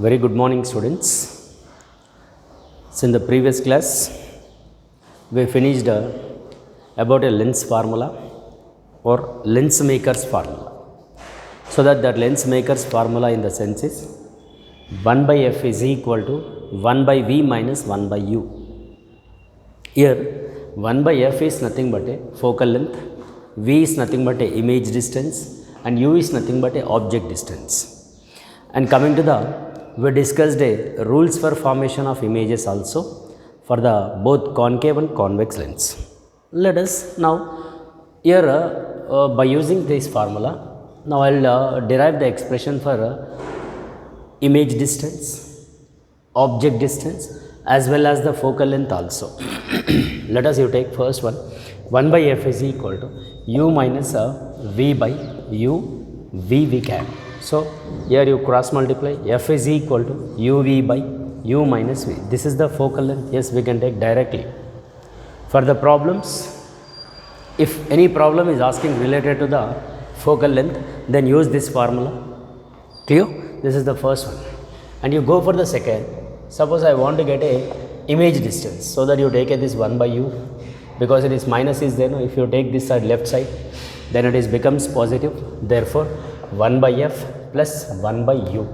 Very good morning, students. So in the previous class, we finished about a lens formula or lens maker's formula. So that lens maker's formula in the sense is 1 by f is equal to 1 by v minus 1 by u. Here 1 by f is nothing but a focal length, v is nothing but a image distance, and u is nothing but a object distance. And coming to the, we discussed rules for formation of images also for the both concave and convex lens. Let us now here by using this formula, now I will derive the expression for image distance, object distance, as well as the focal length also. Let us you take first one. 1 by f is equal to u minus v by u, v we can. So here you cross multiply, f is equal to uv by u minus v. This is the focal length. Yes, we can take directly. For the problems, if any problem is asking related to the focal length, then use this formula. Clear? This is the first one. And you go for the second. Suppose I want to get a image distance, so that you take this 1 by u, because it is minus is there. No? If you take this side left side, then it is becomes positive. Therefore 1 by f plus 1 by u.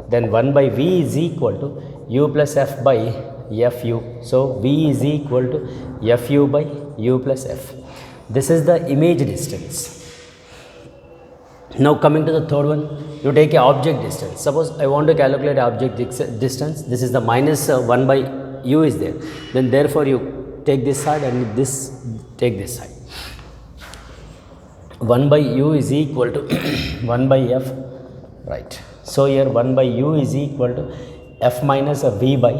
Then 1 by v is equal to u plus f by fu. So v is equal to fu by u plus f. This is the image distance. Now coming to the third one, you take a object distance. Suppose I want to calculate object distance. This is the minus 1 by u is there. Then therefore you take this side and this take this side. 1 by u is equal to 1 by f, right. So here 1 by u is equal to f minus a v by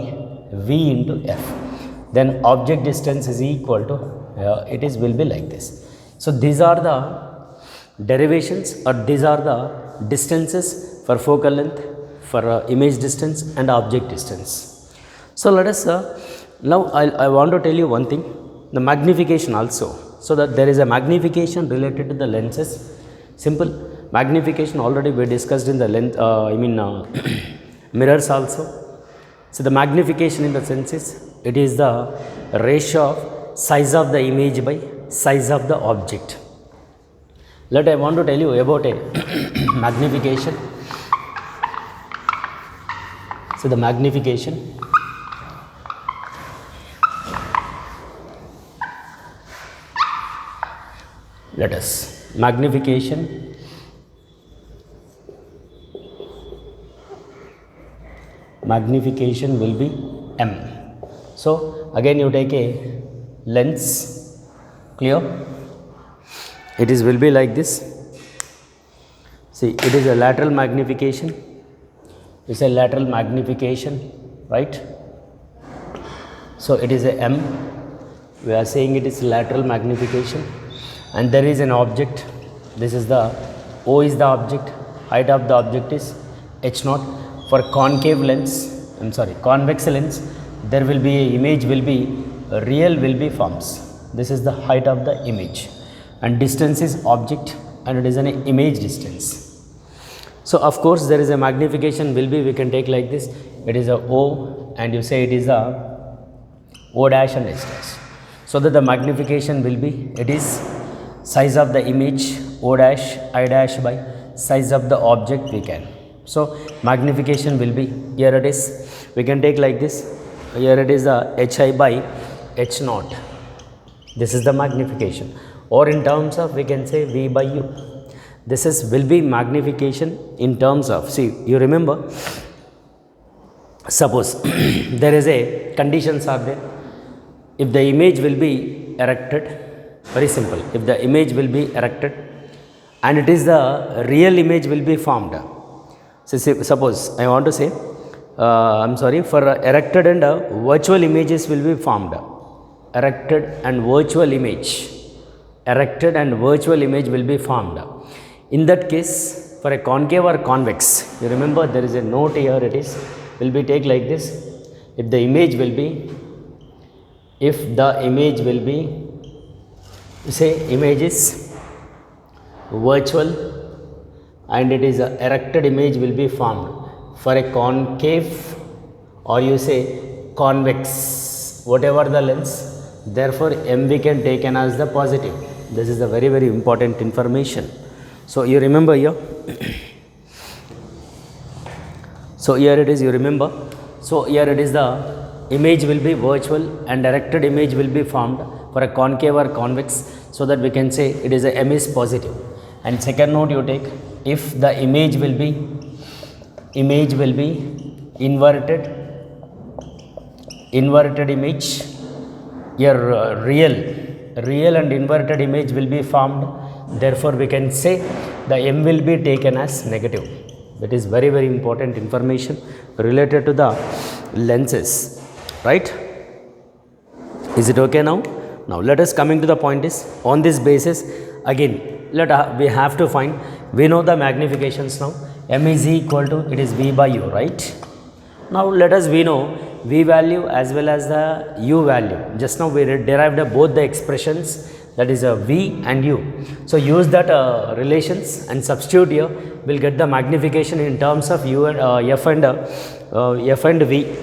v into f. Then object distance is equal to it is will be like this. So these are the derivations, or these are the distances for focal length, for image distance and object distance. So let us now I want to tell you one thing, the magnification also. So that there is a magnification related to the lenses. Simple magnification already we discussed in the length, mirrors also. So the magnification in the sense is, it is the ratio of size of the image by size of the object. Let I want to tell you about a magnification. So the magnification, let us magnification will be m. So again you take a lens. Clear? It is will be like this. See, it is a lateral magnification. It's a lateral magnification, right? So it is a m. We are saying it is lateral magnification. And there is an object. This is the O is the object. Height of the object is h naught. For concave lens, convex lens, there will be a image will be real will be forms. This is the height of the image, and distance is object, and it is an image distance. So of course there is a magnification will be, we can take like this. It is a O, and you say it is a O dash and h dash. So that the magnification will be, it is size of the image O dash I dash by size of the object we can. So magnification will be, here it is, we can take like this. Here it is hi by h naught. This is the magnification, or in terms of we can say v by u. This is will be magnification in terms of, see, you remember, suppose there is a conditions are there. If the image will be erected, very simple, if the image will be erected and it is the real image will be formed. So suppose I want to say, for erected and virtual images will be formed. Erected and virtual image will be formed. In that case, for a concave or convex, you remember there is a note here, it is will be take like this. If the image will be, say image is virtual and it is a erected image will be formed. for a concave or you say convex, whatever the lens, therefore m we can take as the positive. This is a very very important information. So you remember here. So here it is, you remember. So here it is, the image will be virtual and directed image will be formed for a concave or convex, so that we can say it is a m is positive. And second note you take, if the image will be inverted image, your real and inverted image will be formed, therefore we can say the m will be taken as negative. That is very very important information related to the lenses, right? Is it okay now? Now let us coming to the point is, on this basis again we have to find, we know the magnifications now, m is equal to, it is v by u, right? Now let us, we know v value as well as the u value. Just now we derived both the expressions, that is v and u. So use that relations and substitute here, we'll get the magnification in terms of u and f and v,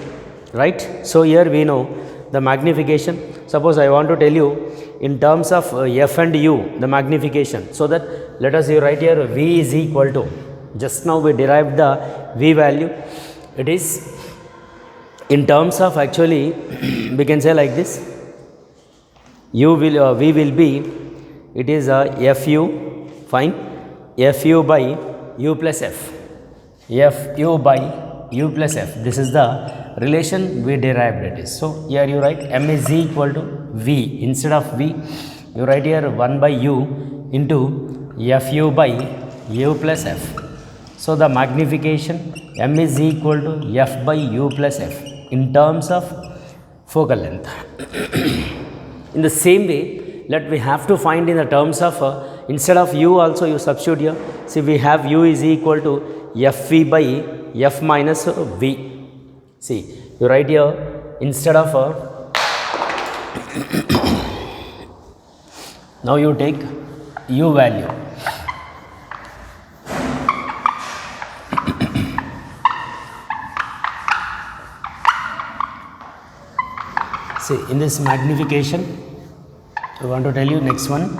right? So here we know the magnification. Suppose I want to tell you in terms of f and u the magnification, so that let us write here v is equal to, just now we derived the v value, it is in terms of, actually we can say like this, u will v will be, it is fu, fine, fu by u plus f, fu by u plus f, this is the relation we derived it is. So here you write m is equal to v, instead of v you write here 1 by u into fu by u plus f. So the magnification m is equal to f by u plus f in terms of focal length. In the same way, let we have to find in the terms of instead of u also you substitute here. See, we have u is equal to fv by f minus v. See, you write here instead of now you take u value. See, in this magnification, I want to tell you next one,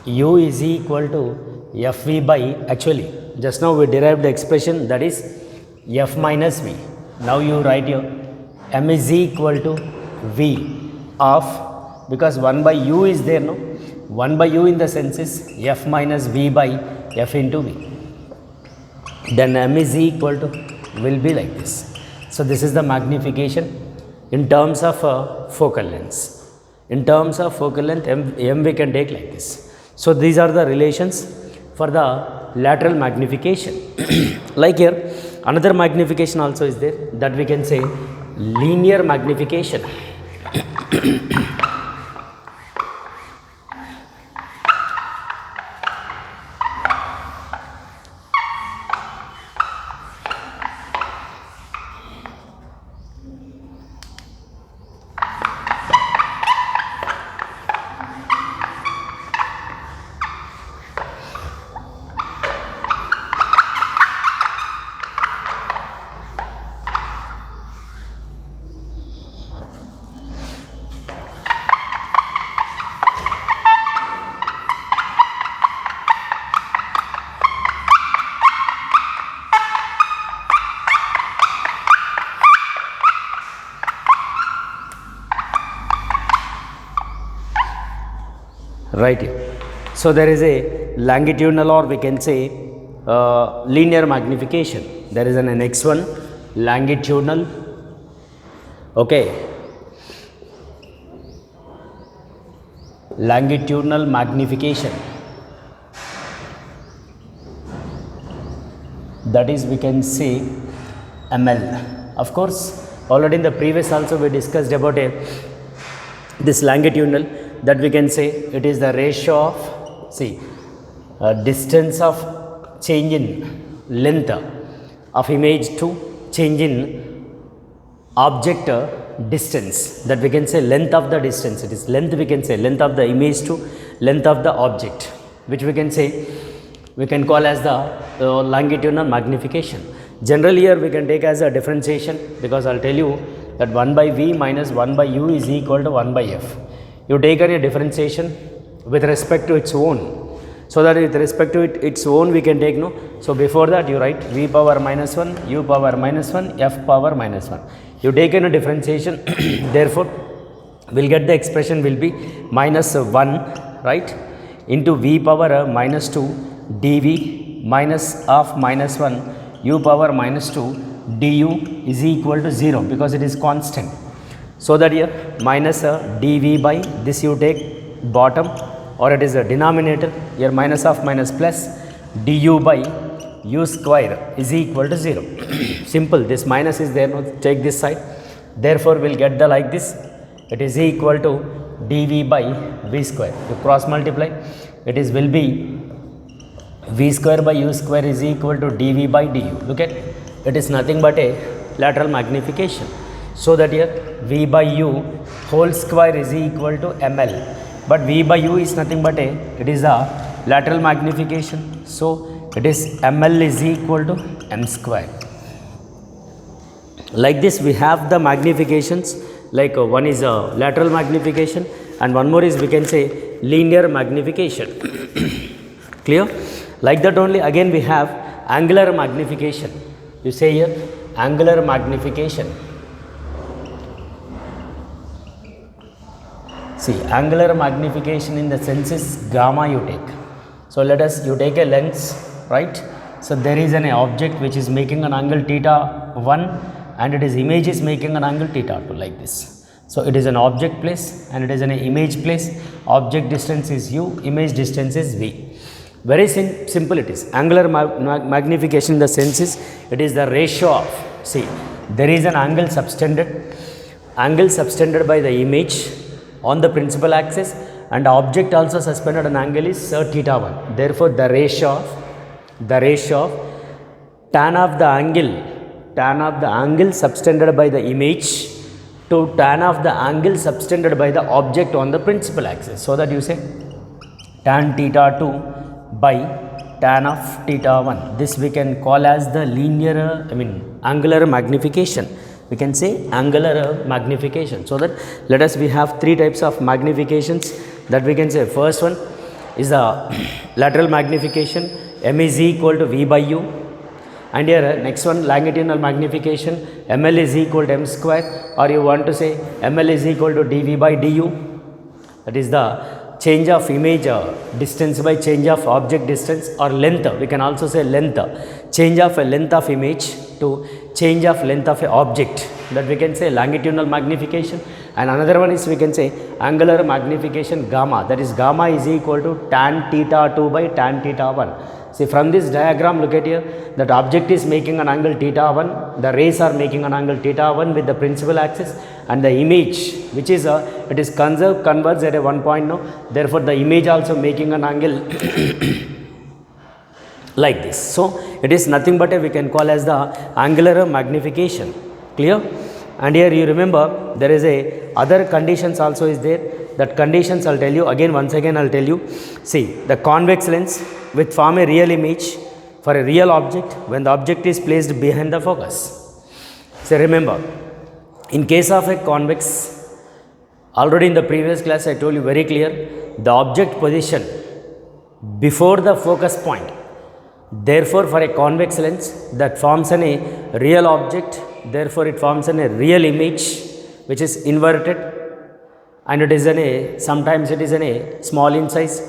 u is equal to fv by, actually just now we derived the expression, that is f minus v. Now you write here m is equal to v of, because 1 by u is there, no, 1 by u in the sense is f minus v by f into v, then m is equal to, will be like this. So this is the magnification in terms of focal length. In terms of focal length, m we can take like this. So these are the relations for the lateral magnification. Like here, another magnification also is there, that we can say linear magnification. Right here. So there is a longitudinal, or we can say linear magnification. There is an next one, longitudinal. Okay. Longitudinal magnification. That is, we can say ML. Of course, already in the previous also we discussed about this longitudinal, that we can say it is the ratio of, see, distance of change in length of image to change in object distance, that we can say length of the distance. It is length, we can say length of the image to length of the object, which we can say, we can call as the longitudinal magnification. Generally here we can take as a differentiation, because I'll tell you that 1 by v minus 1 by u is equal to 1 by f. You take a differentiation with respect to its own, so that with respect to its own we can take, no. So before that you write v power minus 1, u power minus 1, f power minus 1. You take in a differentiation, therefore we'll get the expression will be minus 1, right, into v power minus 2 dv minus of minus 1 u power minus 2 du is equal to 0, because it is constant. So that here minus dv by this you take bottom, or it is a denominator, here minus of minus plus du by u square is equal to 0. Simple, this minus is there, no, take this side, therefore we'll get the like this, it is equal to dv by v square. You cross multiply, it is will be v square by u square is equal to dv by du. Look at, it is nothing but a lateral magnification. So that here v by u whole square is equal to ml, but v by u is nothing but it is a lateral magnification. So it is ml is equal to m square. Like this we have the magnifications, like one is a lateral magnification and one more is we can say linear magnification. Clear? Like that only again we have angular magnification. You say here angular magnification. See, angular magnification in the sense is gamma you take. So let us, you take a lens, right? So there is an object which is making an angle theta 1 and it is image is making an angle theta 2, like this. So it is an object place and it is an image place. Object distance is u, image distance is v. Very simple it is. Angular magnification in the sense is, it is the ratio of, see, there is an angle subtended by the image on the principal axis, and object also suspended an angle is theta 1. Therefore the ratio of tan of the angle subtended by the image to tan of the angle subtended by the object on the principal axis. So that you say tan theta 2 by tan of theta 1. This we can call as the linear, angular magnification. We can say angular magnification. So that let us, we have three types of magnifications that we can say. First one is the lateral magnification, m is equal to v by u, and here next one longitudinal magnification, ml is equal to m square, or you want to say ml is equal to dv by du. That is the change of image distance by change of object distance, or length, we can also say length, change of a length of image to change of length of a object, that we can say longitudinal magnification. And another one is we can say angular magnification gamma, that is gamma is equal to tan theta 2 by tan theta 1. See, from this diagram, look at here, that object is making an angle theta 1, the rays are making an angle theta 1 with the principal axis, and the image which is it is converges at a one point now, therefore the image also making an angle like this. So it is nothing but we can call as the angular magnification. Clear? And here you remember there is a other conditions also is there. That conditions I'll tell you again, once again I'll tell you. See, the convex lens with form a real image for a real object when the object is placed behind the focus. So remember, in case of a convex, already in the previous class I told you very clear, the object position before the focus point. Therefore for a convex lens that forms a real object, therefore it forms a real image which is inverted, and it is sometimes it is small in size,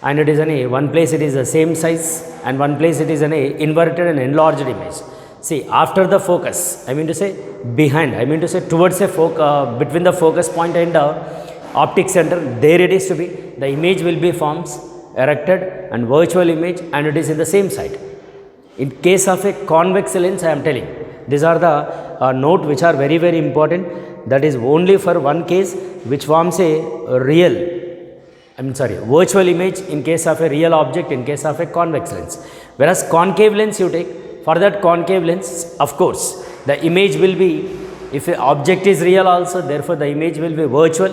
and it is one place it is the same size, and one place it is inverted and enlarged image. See, after the focus, I mean to say behind, I mean to say towards a between the focus point and the optic center, there it is to be, the image will be forms erected and virtual image, and it is in the same side. In case of a convex lens, I am telling, these are the note which are very very important, that is only for one case which forms a virtual image in case of a real object, in case of a convex lens. Whereas concave lens you take, for that concave lens, of course, the image will be, if an object is real also, therefore the image will be virtual,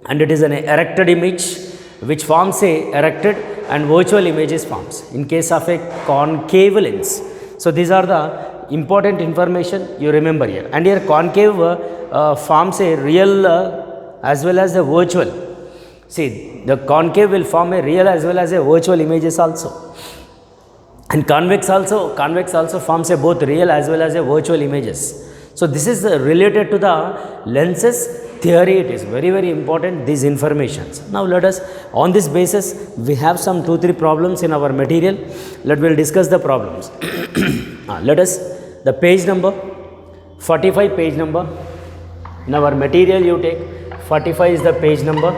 and it is an erected image which forms a erected and virtual images forms in case of a concave lens. So these are the important information you remember here. And here concave forms a real as well as the virtual. See, the concave will form a real as well as a virtual images also. And convex also forms a both real as well as a virtual images. So this is related to the lenses theory. It is very, very important, these informations. Now let us, on this basis, we have some 2-3 problems in our material. We'll discuss the problems. Let us, the page number, 45 page number. In our material you take, 45 is the page number.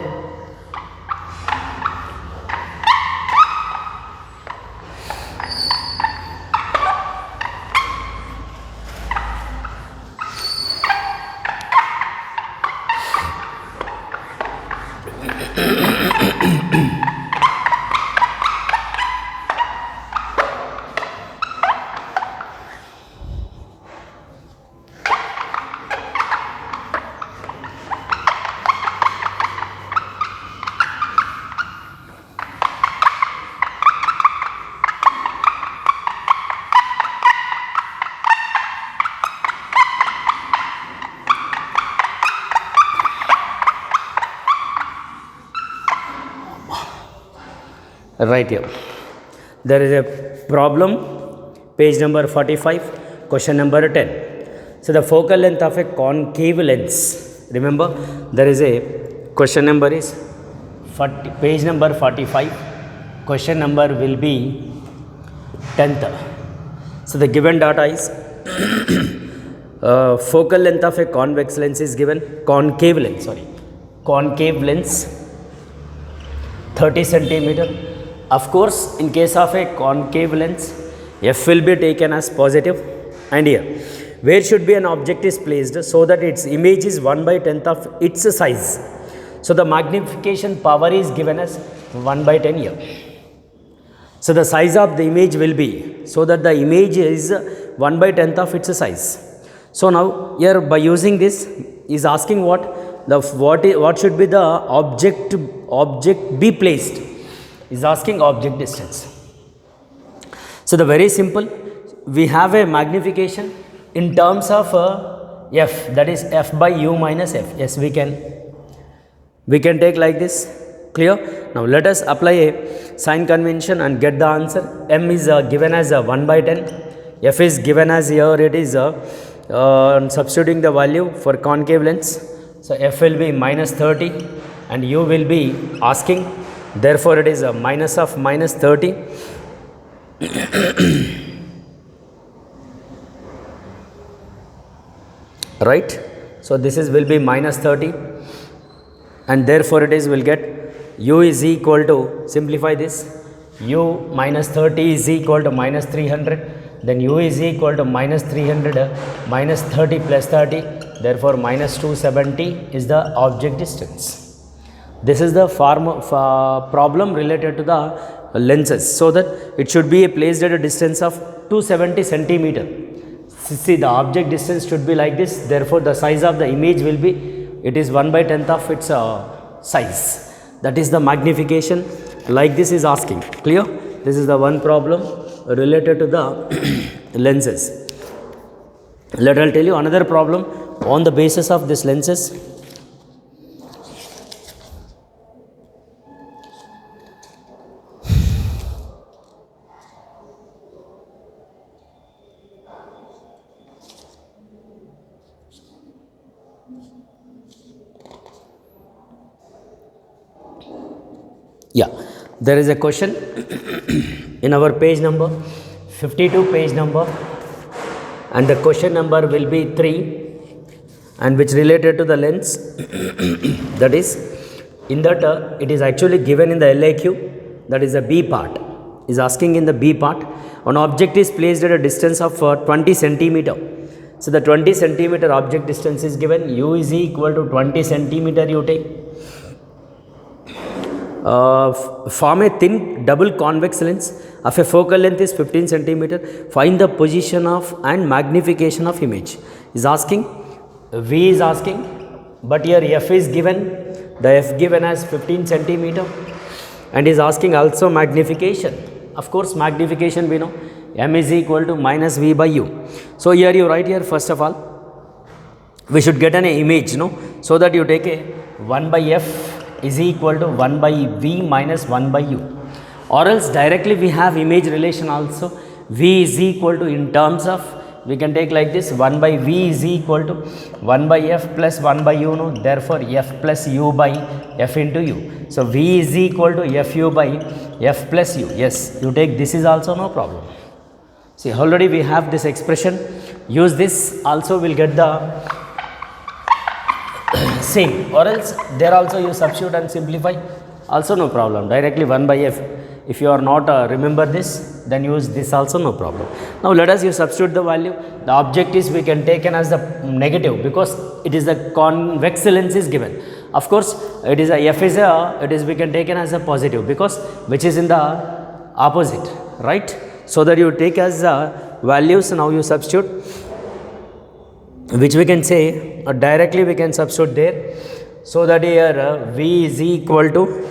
Right here, there is a problem, page number 45, question number 10. So the focal length of a concave lens, remember there is a question number is 40, page number 45, question number will be 10th. So the given data is focal length of a convex lens is given, concave lens 30 centimeter. Of course, in case of a concave lens, f will be taken as positive, and here, where should be an object is placed so that its image is 1/10 of its size. So the magnification power is given as 1/10 here. So the size of the image will be, so that the image is 1/10 of its size. So now here by using this is asking what should be the object be placed. Is asking object distance. So the very simple, we have a magnification in terms of f, that is f by u minus f. Yes, we can take like this. Clear? Now let us apply a sign convention and get the answer. M is given as 1/10, f is given as, here it is substituting the value for concave lens. So f will be minus 30 and u will be asking. Therefore, it is a minus of minus 30. Right? So this is will be minus 30, and therefore it is will get u is equal to, simplify this, u minus 30 is equal to minus 300. Then u is equal to minus 300 minus 30 plus 30. Therefore, minus 270 is the object distance. This is the problem related to the lenses, so that it should be placed at a distance of 270 centimeter. See, the object distance should be like this. Therefore, the size of the image will be, it is 1/10 of its size. That is the magnification. Like this is asking. Clear? This is the one problem related to the lenses. Let me tell you another problem on the basis of this lenses. Yeah, there is a question in our page number 52 page number, and the question number will be 3, and which related to the lens. That is, in that it is actually given in the LAQ, that is the B part, is asking in the B part, an object is placed at a distance of 20 centimeter. So the 20 centimeter object distance is given, u is equal to 20 centimeter you take. Form a thin double convex lens of a focal length is 15 centimeter. Find the position of and magnification of image. Is asking, V is asking, but here f is given, the f given as 15 centimeter, and is asking also magnification. Of course, magnification we know, m is equal to minus v by u. So here you write here first of all, we should get an image, no? So that you take a 1 by f is equal to 1 by v minus 1 by u, or else directly we have image relation also. V is equal to, in terms of, we can take like this, 1 by v is equal to 1 by f plus 1 by u, no? Therefore f plus u by f into u. So v is equal to fu by f plus u. Yes, you take this is also no problem. See, already we have this expression. Use this also, will get the same, or else there also you substitute and simplify, also no problem. Directly 1 by f. If you are not remember this, then use this also, no problem. Now let us you substitute the value. The object is we can taken as the negative, because it is the convex lens is given. Of course, it is a f is a, it is we can taken as a positive, because which is in the opposite, right? So that you take as values. Now you substitute, which we can say directly we can substitute there. So that here v is equal to,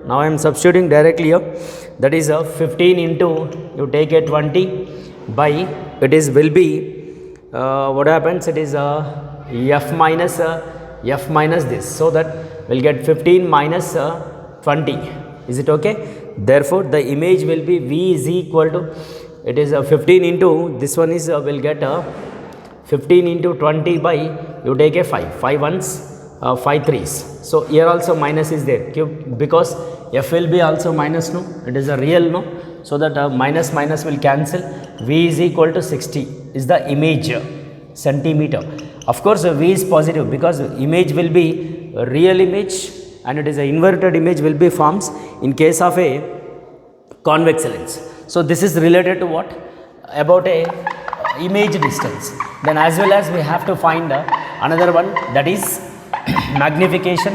now I am substituting directly here, that is 15 into, you take a 20 by, it is will be what happens, it is f minus this. So that will get 15 minus 20. Is it okay? Therefore the image will be v is equal to, it is 15 into, this one is will get 15 into 20 by, you take a 5 ones, 5 threes. So here also minus is there, because f will be also minus, no? It is a real, no? So that minus minus will cancel. V is equal to 60 is the image centimeter. Of course v is positive, because image will be a real image, and it is an inverted image will be forms in case of a convex lens. So this is related to what? About a image distance. Then as well as we have to find another one, that is magnification.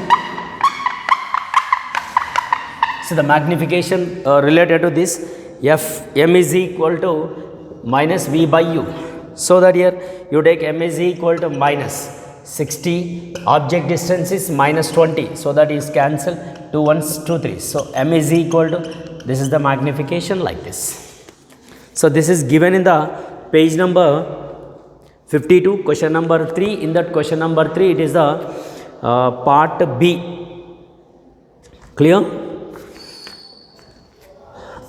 So the magnification related to this, m is equal to minus v by u. So that here you take m is equal to minus 60, object distance is minus 20. So that is cancel, 2 ones, 2 threes. So m is equal to, this is the magnification like this. So this is given in the page number 52, question number 3. In that question number 3, it is the part B. Clear?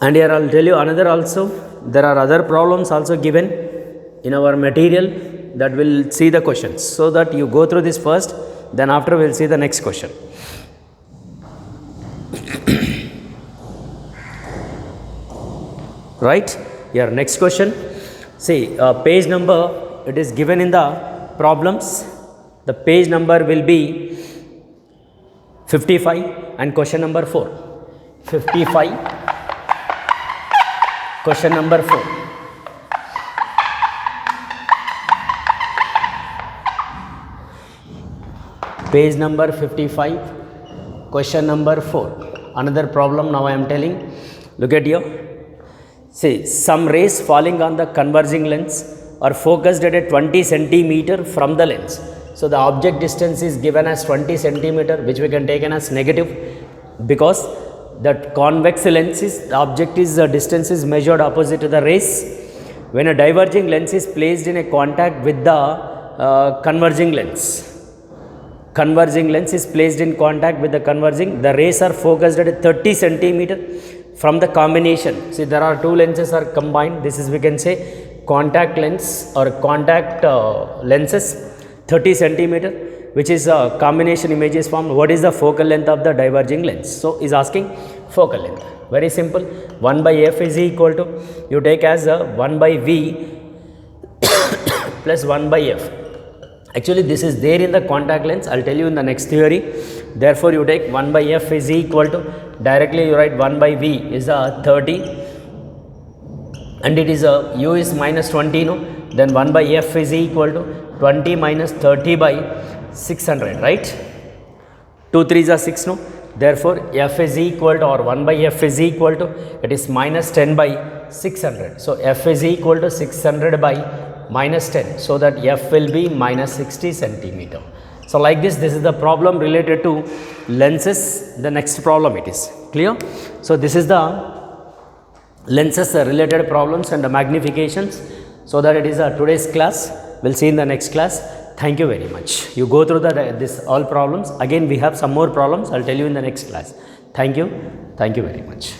And here I will tell you another also. There are other problems also given in our material that will see the questions. So that you go through this first, then after we will see the next question. Right? Here next question. See, page number, it is given in the problems. The page number will be 55 and question number 4. 55, question number 4. Page number 55, question number 4. Another problem now I am telling. Look at here. See, some rays falling on the converging lens are focused at a 20 centimeter from the lens. So the object distance is given as 20 centimeter, which we can take as negative, because that convex lens is, the object is, the distance is measured opposite to the rays. When a diverging lens is placed in a contact with the converging lens, converging lens is placed in contact with the converging, the rays are focused at a 30 centimeter from the combination. See, there are two lenses are combined. This is, we can say, contact lens or contact lenses, 30 centimeter, which is a combination image is formed. What is the focal length of the diverging lens? So is asking focal length. Very simple. 1 by f is equal to, you take as 1 by v plus 1 by f. Actually this is there in the contact lens. I will tell you in the next theory. Therefore you take 1 by f is equal to, directly you write 1 by v is 30, and it is u is minus 20, no? Then 1 by f is equal to 20 minus 30 by 600, right? 2 3s are 6, no? Therefore f is equal to, or 1 by f is equal to, it is minus 10 by 600. So f is equal to 600 by minus 10. So that f will be minus 60 centimeter. So like this is the problem related to lenses. The next problem it is clear. So this is the lenses related problems and magnifications. So that it is today's class. We'll see in the next class. Thank you very much. You go through this all problems. Again we have some more problems. I'll tell you in the next class. Thank you very much.